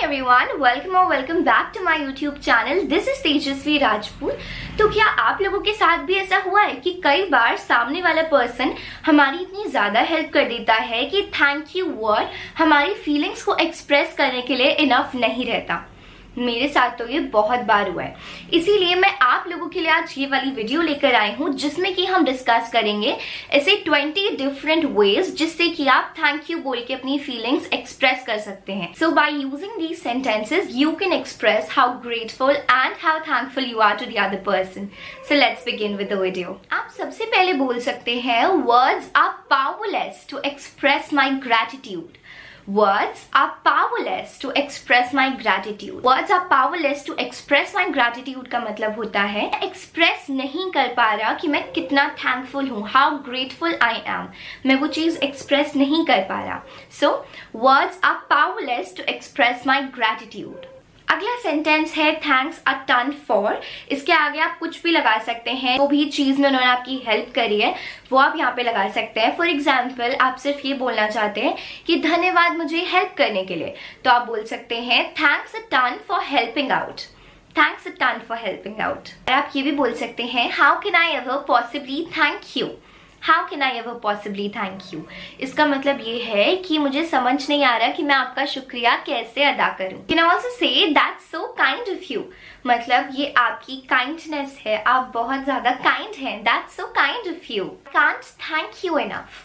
everyone, welcome or welcome back to my YouTube channel. This is तेजस्वी राजपूत। तो क्या आप लोगों के साथ भी ऐसा हुआ है कि कई बार सामने वाला पर्सन हमारी इतनी ज्यादा हेल्प कर देता है कि थैंक यू वर्ड हमारी फीलिंग्स को एक्सप्रेस करने के लिए इनफ नहीं रहता। मेरे साथ तो ये बहुत बार हुआ है, इसीलिए मैं आप लोगों के लिए आज ये वाली वीडियो लेकर आई हूँ जिसमें कि हम डिस्कस करेंगे ऐसे 20 डिफरेंट वेज जिससे कि आप थैंक यू बोल के अपनी फीलिंग्स एक्सप्रेस कर सकते हैं। So by using these sentences you can express how grateful and how thankful you are to the other person. So let's begin with the video. आप सबसे पहले बोल सकते हैं, words are powerless to express my gratitude. Words are powerless to express my gratitude. Words are powerless to express my gratitude का मतलब होता है एक्सप्रेस नहीं कर पा रहा कि मैं कितना थैंकफुल हूँ, how grateful I am. मैं वो चीज एक्सप्रेस नहीं कर पा रहा. So words are powerless to express my gratitude. अगला सेंटेंस है थैंक्स अ टन फॉर। इसके आगे आप कुछ भी लगा सकते हैं, जो भी चीज में उन्होंने आपकी हेल्प करी है वो आप यहाँ पे लगा सकते हैं। फॉर एग्जाम्पल आप सिर्फ ये बोलना चाहते हैं कि धन्यवाद मुझे हेल्प करने के लिए, तो आप बोल सकते हैं thanks a ton for helping out. Thanks a ton for helping out. और आप ये भी बोल सकते हैं how can I ever possibly thank you. How can I ever possibly thank you? इसका मतलब ये है कि मुझे समझ नहीं आ रहा कि मैं आपका शुक्रिया कैसे अदा करूं। Can I also say that's so kind of you? मतलब ये आपकी kindness है, आप बहुत ज्यादा kind हैं। That's so kind of you. Can't thank you enough.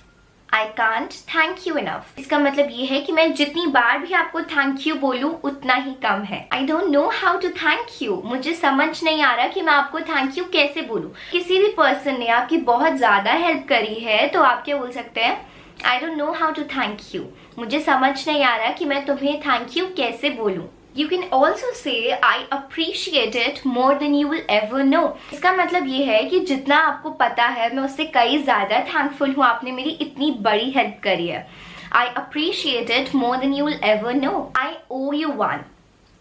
I can't thank you enough. इसका मतलब ये है कि मैं जितनी बार भी आपको थैंक यू बोलूं उतना ही कम है। I don't know how to thank you. मुझे समझ नहीं आ रहा कि मैं आपको थैंक यू कैसे बोलूं। किसी भी पर्सन ने आपकी बहुत ज्यादा हेल्प करी है तो आप क्या बोल सकते हैं, I don't know how to thank you. मुझे समझ नहीं आ रहा कि मैं तुम्हें थैंक यू कैसे बोलूं। You can also say I appreciate it more than you will ever know. इसका मतलब ये है कि जितना आपको पता है मैं उससे कई ज्यादा थैंकफुल हूँ, आपने मेरी इतनी बड़ी हेल्प करी है। I appreciate it more than you will ever know. I owe you one.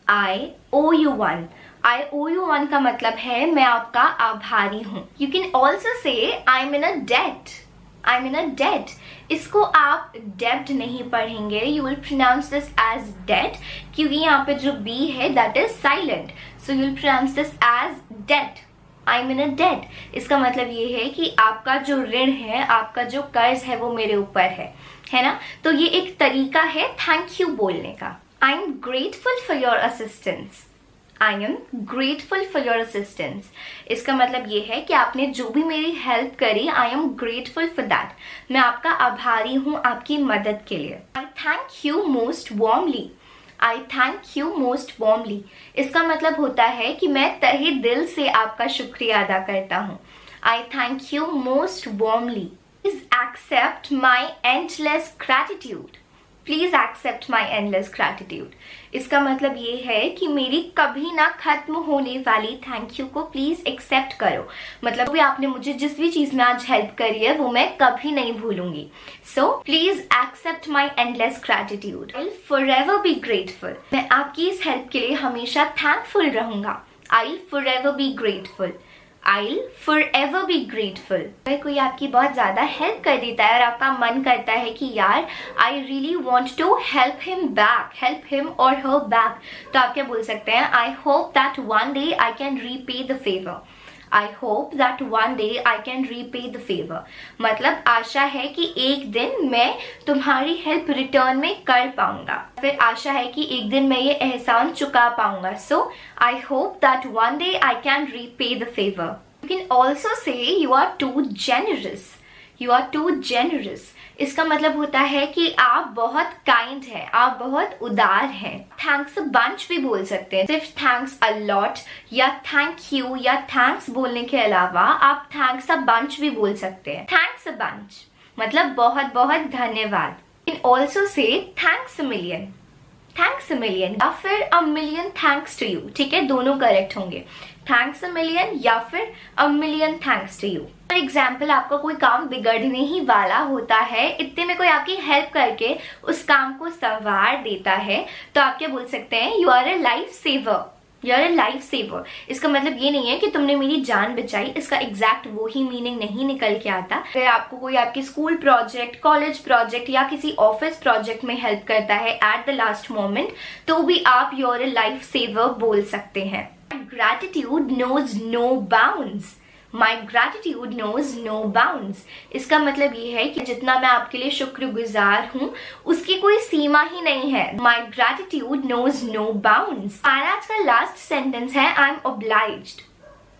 I owe you one. I owe you one का मतलब है मैं आपका आभारी हूँ। You can also say I'm in a debt. I'm in a debt. इसको आप डेब्ट नहीं पढ़ेंगे, you will pronounce this as debt क्योंकि यहाँ पे जो B है that is silent, so you will pronounce this as debt. I'm in a debt. इसका मतलब ये है कि आपका जो ऋण है, आपका जो कर्ज है वो मेरे ऊपर है ना। तो ये एक तरीका है थैंक यू बोलने का। I'm grateful for your assistance. I am grateful for your assistance. इसका मतलब ये है कि आपने जो भी मेरी हेल्प करी, I am grateful for that. मैं आपका आभारी हूँ आपकी मदद के लिए। I thank you most warmly. I thank you most warmly. इसका मतलब होता है कि मैं तहे दिल से आपका शुक्रिया अदा करता हूँ। I thank you most warmly. Please accept my endless gratitude. Please accept my endless gratitude. इसका मतलब ये है कि मेरी कभी ना खत्म होने वाली थैंक यू को प्लीज एक्सेप्ट करो। मतलब भी आपने मुझे जिस भी चीज में आज हेल्प करी है वो मैं कभी नहीं भूलूंगी। So please accept my endless gratitude. I will forever be grateful. मैं आपकी इस हेल्प के लिए हमेशा थैंकफुल रहूंगा। I will forever be grateful. I'll forever be grateful. अगर कोई आपकी बहुत ज्यादा हेल्प कर देता है और आपका मन करता है कि यार I really want to help him or her back, तो आप क्या बोल सकते हैं, I hope that one day I can repay the favor. I hope that one day I can repay the favor. मतलब आशा है कि एक दिन मैं तुम्हारी हेल्प रिटर्न में कर पाऊंगा, फिर आशा है कि एक दिन मैं ये एहसान चुका पाऊंगा। So I hope that one day I can repay the favor. You can also say you are too generous. You are too generous. इसका मतलब होता है कि आप बहुत काइंड हैं, आप बहुत उदार हैं। थैंक्स अ बंच भी बोल सकते हैं, सिर्फ थैंक्स अ लॉट या थैंक यू या थैंक्स बोलने के अलावा आप थैंक्स अ बंच भी बोल सकते हैं। थैंक्स अ बंच मतलब बहुत बहुत धन्यवाद। You can also say thanks a million. Thanks a million या फिर a million thanks to you. ठीक है, दोनों करेक्ट होंगे, थैंक्स अ मिलियन या फिर a million thanks to you. For example आपका कोई काम बिगड़ने ही वाला होता है, इतने में कोई आपकी हेल्प करके उस काम को संवार देता है, तो आप क्या बोल सकते हैं, you are a life saver. You are a life saver. इसका मतलब ये नहीं है कि तुमने मेरी जान बचाई, इसका एग्जैक्ट वो ही मीनिंग नहीं निकल के आता। अगर आपको कोई आपके स्कूल प्रोजेक्ट, कॉलेज प्रोजेक्ट या किसी ऑफिस प्रोजेक्ट में हेल्प करता है एट द लास्ट मोमेंट, तो भी आप you are a life saver बोल सकते हैं। Gratitude knows no bounds. My gratitude knows no bounds. इसका मतलब ये है कि जितना मैं आपके लिए शुक्रगुजार हूँ उसकी कोई सीमा ही नहीं है। माई ग्रैटिट्यूड नोज नो बाउंड्स। आज का लास्ट सेंटेंस है I am obliged.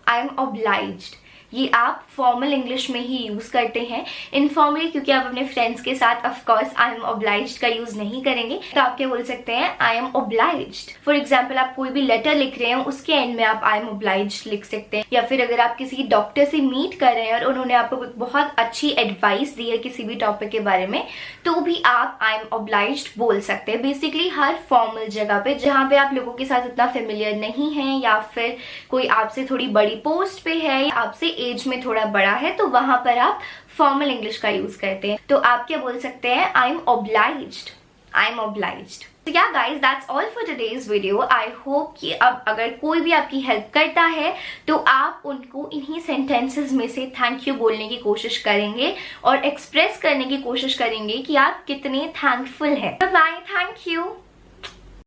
I am obliged ये आप फॉर्मल इंग्लिश में ही यूज करते हैं। इनफॉर्मली क्योंकि आप अपने फ्रेंड्स के साथ of course I am obliged का यूज नहीं करेंगे, तो आप क्या बोल सकते हैं, I am obliged. For example आप कोई भी लेटर लिख रहे हैं, उसके एंड में आप आई एम ऑब्लाइज्ड लिख सकते हैं। या फिर अगर आप किसी डॉक्टर से मीट कर रहे हैं और उन्होंने आपको बहुत अच्छी एडवाइस दी है किसी भी टॉपिक के बारे में, तो भी आप आई एम ऑब्लाइज्ड बोल सकते हैं। बेसिकली हर फॉर्मल जगह पे जहाँ पे आप लोगों के साथ उतना फेमिलियर नहीं है, या फिर कोई आपसे थोड़ी बड़ी पोस्ट पे है, आपसे एज में थोड़ा बड़ा है, तो वहां पर आप फॉर्मल इंग्लिश का यूज करते हैं। तो आप क्या बोल सकते हैं, I am obliged. I am obliged. तो yeah guys that's all for today's video. I hope कि अब अगर कोई भी आपकी हेल्प करता है तो आप उनको इन्हीं सेंटेंसेस में से थैंक यू बोलने की कोशिश करेंगे और एक्सप्रेस करने की कोशिश करेंगे कि आप कितने थैंकफुल हैं। Bye, thank you.